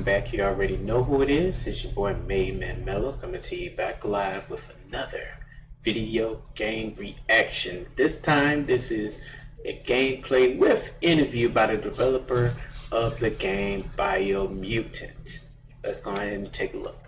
welcome back. You already know who it is. It's your boy Made Man Mello coming to you back live with another video game reaction. This time, this is a gameplay with interview by the developer of the game Biomutant. Let's go ahead and take a look.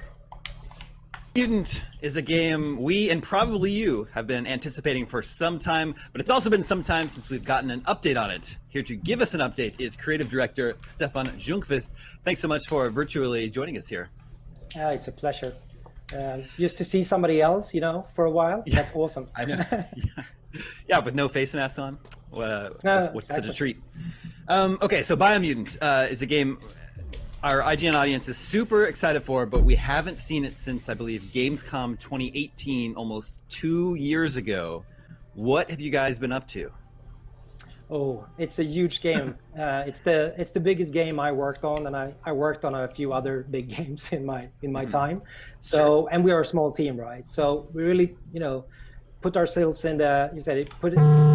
Mutant is a game we, and probably you, have been anticipating for some time, but it's also been some time since we've gotten an update on it. Here to give us an update is creative director Stefan Ljungqvist. Thanks so much for virtually joining us here. It's a pleasure. Just to see somebody else, for a while, that's awesome. I know. Yeah, with no face mask on. What's exactly. Such a treat. Okay, so Biomutant is a game our IGN audience is super excited for, but we haven't seen it since, I believe, Gamescom 2018, almost 2 years ago. What have you guys been up to? Oh, it's a huge game. It's the biggest game I worked on, and I worked on a few other big games in my time. So, sure. And we are a small team, right? So we really, put ourselves in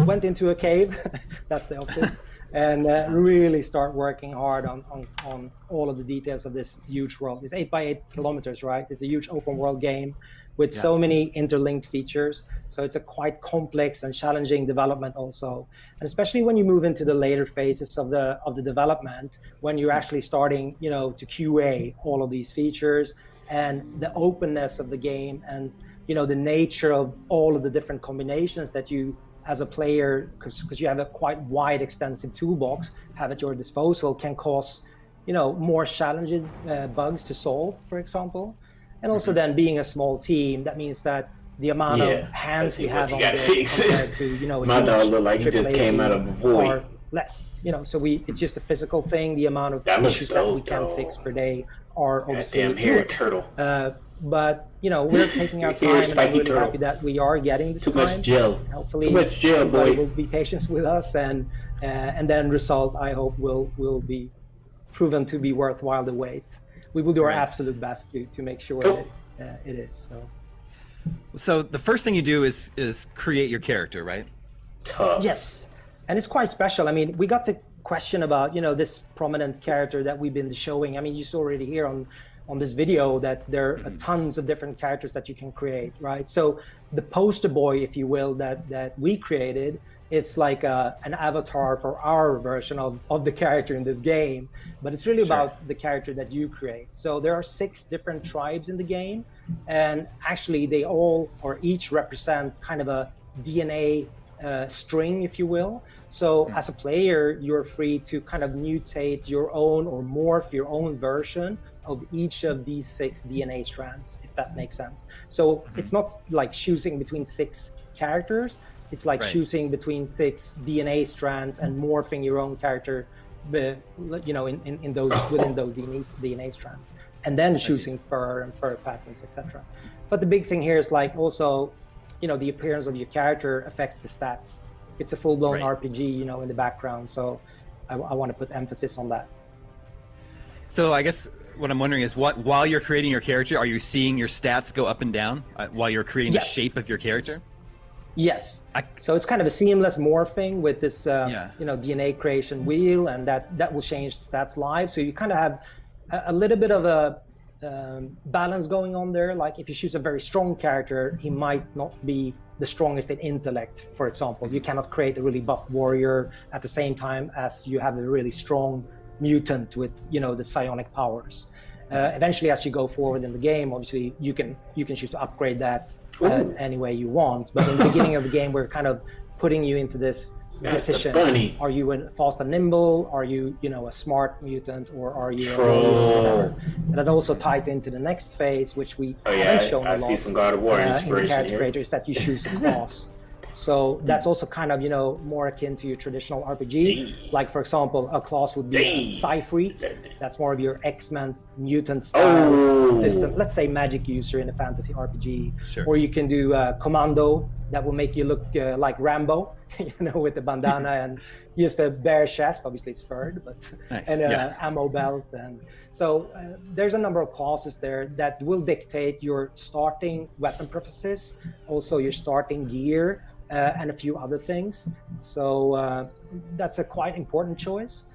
went into a cave. That's the office. And really start working hard on all of the details of this huge world. It's 8 by 8 kilometers, right? It's a huge open world game with so many interlinked features. So it's a quite complex and challenging development also. And especially when you move into the later phases of the development, when you're actually starting, to QA all of these features and the openness of the game and, the nature of all of the different combinations that you as a player, because you have a quite wide, extensive toolbox, have at your disposal, can cause, more challenges, bugs to solve, for example. And also then being a small team, that means that the amount of hands you have on this compared to, my dog look like he just came out of a void. Less, so it's just a physical thing. The amount of issues that we can fix per day are obviously damn hairy turtle. But we're taking our time, and I'm really happy that we are getting this Too time. much gel. Hopefully, too much gel, boys. Will be patient with us, and then result, I hope, will be proven to be worthwhile the wait. We will do our absolute best to make sure that it is. So the first thing you do is create your character, right? Tough. Yes, and it's quite special. I mean, we got the question about this prominent character that we've been showing. I mean, you saw already here on this video that there are tons of different characters that you can create, right? So the poster boy, if you will, that we created, it's like an avatar for our version of the character in this game, but it's really about the character that you create. So there are 6 different tribes in the game, and actually they all or each represent kind of a DNA string, if you will. So as a player, you're free to kind of mutate your own or morph your own version of each of these 6 DNA strands, if that makes sense. So it's not like choosing between 6 characters. It's like choosing between 6 DNA strands and morphing your own character, in those within those DNA strands, and then choosing fur and fur patterns, etc. But the big thing here is like also, the appearance of your character affects the stats. It's a full-blown RPG, in the background. So I want to put emphasis on that. So I guess what I'm wondering is, while you're creating your character, are you seeing your stats go up and down while you're creating the shape of your character? Yes. So it's kind of a seamless morphing with this, DNA creation wheel, and that will change the stats live. So you kind of have a little bit of a balance going on there. Like if you choose a very strong character, he might not be the strongest in intellect, for example. You cannot create a really buff warrior at the same time as you have a really strong mutant with the psionic powers. Eventually, as you go forward in the game, obviously you can choose to upgrade that any way you want. But in the beginning of the game, we're kind of putting you into this decision. Are you fast and nimble? Are you a smart mutant, or are you whatever? And that also ties into the next phase, which we haven't shown a lot. I see some God of War inspiration in the character here. creators that you choose a class. So that's also kind of, more akin to your traditional RPG. Like, for example, a class would be Psy-Free. That's more of your X-Men mutant style, distant, let's say, magic user in a fantasy RPG. Sure. Or you can do Commando, that will make you look like Rambo, with the bandana and just a bare chest. Obviously, it's furred, but and ammo belt. And so there's a number of classes there that will dictate your starting weapon preferences, also your starting gear, and a few other things. So that's a quite important choice,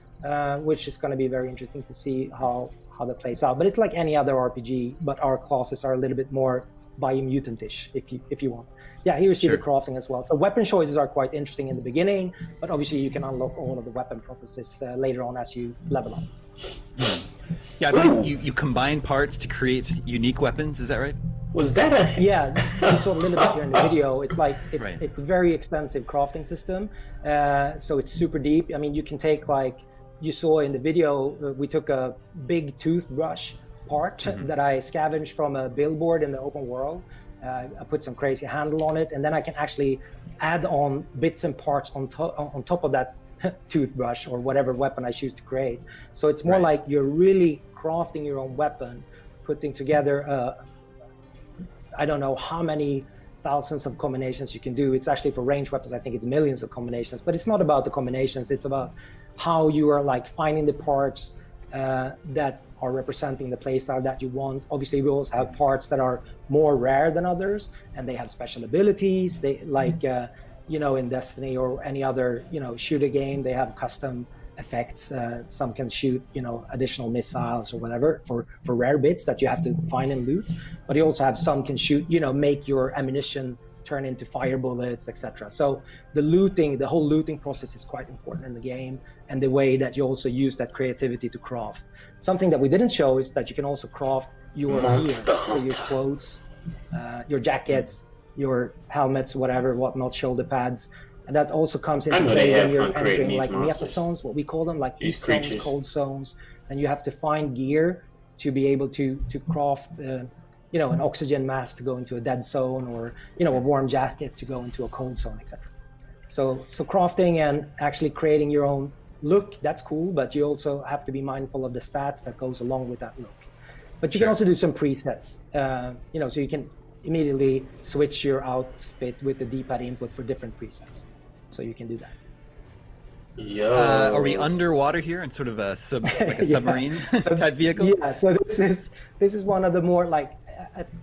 which is going to be very interesting to see how that plays out. But it's like any other RPG, but our classes are a little bit more Biomutant-ish, if you want. Yeah, here you see the crafting as well. So weapon choices are quite interesting in the beginning, but obviously you can unlock all of the weapon processes later on as you level up. Yeah, I believe you combine parts to create unique weapons. Is that right? Was that a... Yeah, you saw a little bit here in the video. It's like it's a very extensive crafting system, so it's super deep. I mean, you can take, like you saw in the video, we took a big toothbrush part that I scavenged from a billboard in the open world. I put some crazy handle on it, and then I can actually add on bits and parts on top of that toothbrush or whatever weapon I choose to create. So it's more like you're really crafting your own weapon, putting together I don't know how many thousands of combinations you can do. It's actually for ranged weapons, I think it's millions of combinations, but it's not about the combinations. It's about how you are like finding the parts that are representing the playstyle that you want. Obviously, we also have parts that are more rare than others, and they have special abilities. They like, in Destiny or any other, shooter game, they have custom effects. Some can shoot, additional missiles or whatever for rare bits that you have to find and loot. But you also have some can shoot, make your ammunition turn into fire bullets, etc. So the whole looting process is quite important in the game, and the way that you also use that creativity to craft. Something that we didn't show is that you can also craft your gear, so your clothes, your jackets, your helmets, whatnot, shoulder pads. And that also comes into play when you're entering like meta zones, what we call them, like heat zones, cold zones. And you have to find gear to be able to craft, an oxygen mask to go into a dead zone, or a warm jacket to go into a cold zone, etc. So crafting and actually creating your own look, that's cool, but you also have to be mindful of the stats that goes along with that look. But you can also do some presets, so you can immediately switch your outfit with the D-pad input for different presets. So you can do that. Are we underwater here in sort of a submarine type vehicle? Yeah. So this is one of the more like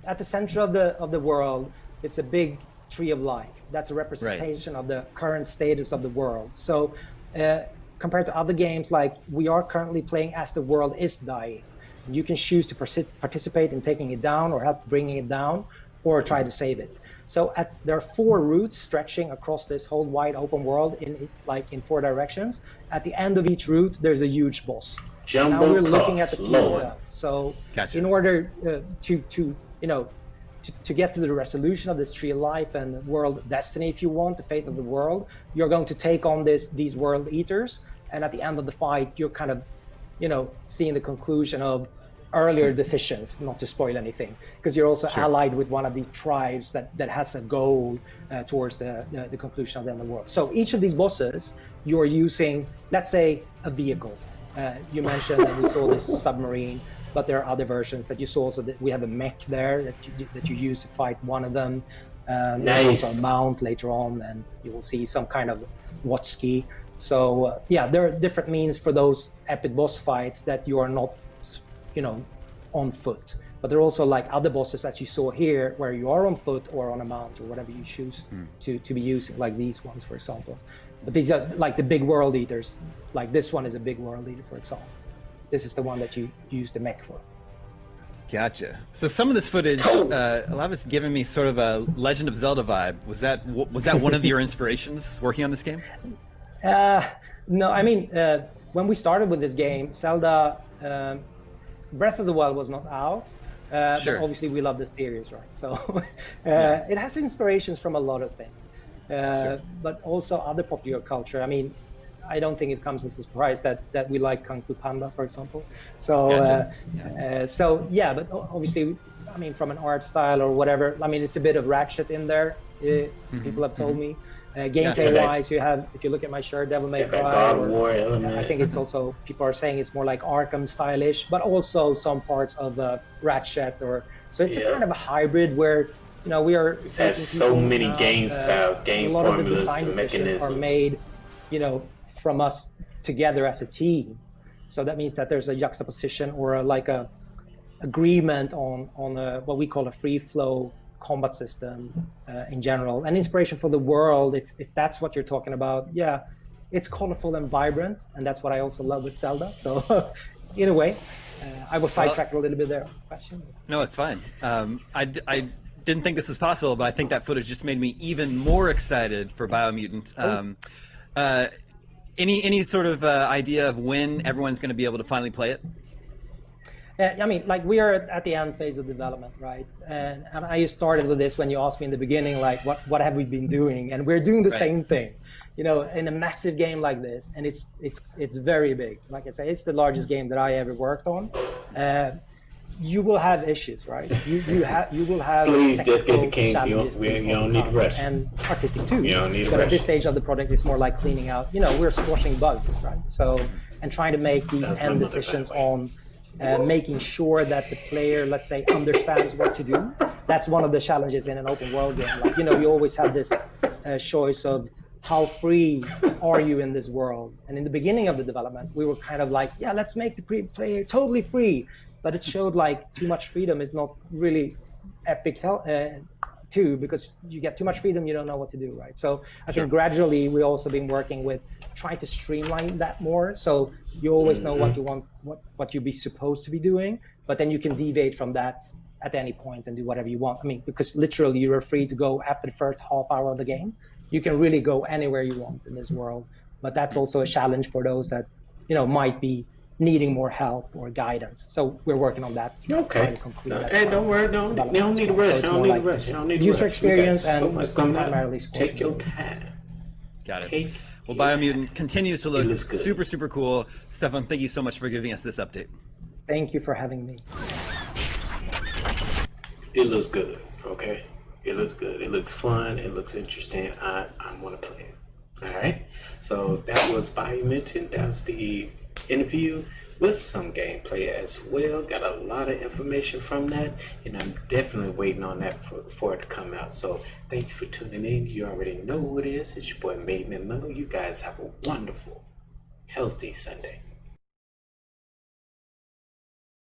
at the center of the world. It's a big tree of life. That's a representation of the current status of the world. So compared to other games, like we are currently playing as the world is dying. You can choose to participate in taking it down or help bringing it down, or try to save it. So there are 4 routes stretching across this whole wide open world in 4 directions. At the end of each route, there's a huge boss. Now we're looking at the future. So in order to get to the resolution of this tree of life and world destiny, if you want, the fate of the world, you're going to take on these world eaters. And at the end of the fight, you're kind of, seeing the conclusion of earlier decisions, not to spoil anything, because you're also allied with one of these tribes that has a goal towards the conclusion of the end of the world. So each of these bosses, you're using, let's say, a vehicle. You mentioned that we saw this submarine, but there are other versions that you saw. So that we have a mech there that you use to fight one of them. There's also a mount later on, and you will see some kind of watch-ski. So there are different means for those epic boss fights that you are not on foot, but there are also like other bosses, as you saw here, where you are on foot or on a mount or whatever you choose to be using, like these ones, for example. But these are like the big world eaters. Like this one is a big world eater, for example. This is the one that you use the mech for. Gotcha. So some of this footage, a lot of it's giving me sort of a Legend of Zelda vibe. Was that one of your inspirations working on this game? No, I mean, when we started with this game, Zelda. Breath of the Wild was not out, but obviously we love the series, right? So it has inspirations from a lot of things, but also other popular culture. I mean, I don't think it comes as a surprise that we like Kung Fu Panda, for example. So, but obviously, I mean, from an art style or whatever, I mean, it's a bit of Ratchet in there. People have told me. Gameplay-wise, you have, if you look at my shirt, Devil May Cry. God of War element. I think it's also, people are saying it's more like Arkham stylish, but also some parts of Ratchet, so it's a kind of a hybrid where, we are. It has so many game styles, game formulas, and mechanisms. A lot of the design decisions are made, from us together as a team. So that means that there's a juxtaposition or a agreement on what we call a free flow combat system in general, and inspiration for the world, if that's what you're talking about. It's colorful and vibrant, and that's what I also love with Zelda. So either way, I was sidetracked a little bit there. Question? No, it's fine. I didn't think this was possible, but I think that footage just made me even more excited for Biomutant. Any sort of idea of when everyone's going to be able to finally play it? I mean, like, we are at the end phase of development, right? And I started with this when you asked me in the beginning, like, what have we been doing? And we're doing the same thing, you know, in a massive game like this, and it's very big. Like I say, it's the largest game that I ever worked on. You will have issues, right? You will have. Please just get the technical kinks. You challenges don't need to rush. and artistic too. You don't need to but rush. at this stage of the project, it's more like cleaning out. You know, we're squashing bugs, right? So, and trying to make these That's my end mother, decisions by the way. on. Making sure that the player, let's say, understands what to do. That's one of the challenges in an open world game. Like, you know, you always have this choice of how free are you in this world. And in the beginning of the development, we were kind of like, yeah, let's make the player totally free. But it showed like too much freedom is not really epic too, because you get too much freedom, you don't know what to do, right? So I think gradually we've also been working with trying to streamline that more. So you always know what you want, what you be supposed to be doing, but then you can deviate from that at any point and do whatever you want. I mean, because literally you're free to go after the first half hour of the game. You can really go anywhere you want in this world, but that's also a challenge for those that, you know, might be needing more help or guidance. So we're working on that. Okay. Hey, don't worry. Don't need to rush. Don't need to rush. Don't need to rush. User experience so and much coming primarily out. Take your time. Got it. Take Well, your Biomutant continues to look looks good. super, super cool. Stefan, thank you so much for giving us this update. Thank you for having me. It looks good. Okay. It looks good. It looks fun. It looks interesting. I want to play it. All right. So that was Biomutant. That was the interview with some gameplay as well. Got a lot of information from that, and I'm definitely waiting on that for it to come out. So thank you for tuning in. You already know who it is. It's your boy Made Man Mellow. You guys have a wonderful, healthy Sunday.